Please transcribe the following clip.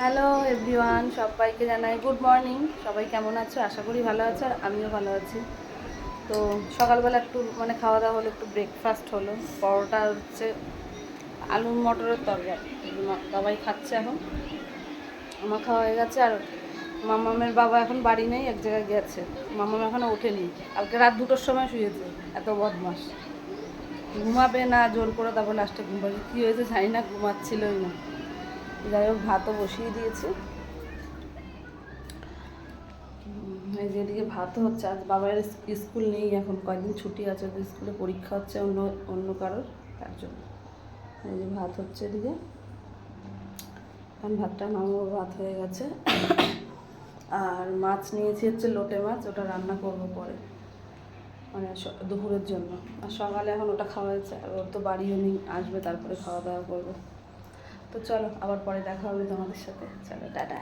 Hello everyone, সবাইকে জানাই good morning. সবাই কেমন আছো? আশা করি ভালো আছো, আর আমিও ভালো আছি। তো সকালবেলা একটু খাওয়া দাওয়া হলো, একটু ব্রেকফাস্ট হলো। পরোটা হচ্ছে আলু মটরের তরকারি, বাবাই খাচ্ছে এখন। আমার খাওয়া হয়ে গেছে। আর মামামের বাবা এখন বাড়ি নেই, এক জায়গায় গেছে। মামাম এখনও ওঠেনি, কালকে রাত 2টোর সময় শুয়েছে। এত বদমাস, ঘুমাবে না, জোর করে তারপর লাস্টে ঘুমাবে। কী হয়েছে জানি না, ঘুমাচ্ছিলই না। যাই হোক, ভাতও বসিয়ে দিয়েছি। এই যে এদিকে ভাত হচ্ছে। আজ বাবার স্কুল নেই, এখন কয়েকদিন ছুটি আছে, স্কুলে পরীক্ষা হচ্ছে অন্য অন্য কারোর, তার জন্য। এই যে ভাত হচ্ছে এদিকে। এখন ভাতটা নামাবো, ভাত হয়ে গেছে। আর মাছ নিয়েছি হচ্ছে লোটে মাছ, ওটা রান্না করবো পরে, দুপুরের জন্য। আর সকালে এখন ওটা খাওয়া হয়েছে, আর ওর তো বাড়িও নেই, আসবে তারপরে খাওয়া দাওয়া করবো। তো চলো, আবার পরে দেখা হবে তোমাদের সাথে। চলো, টাটা।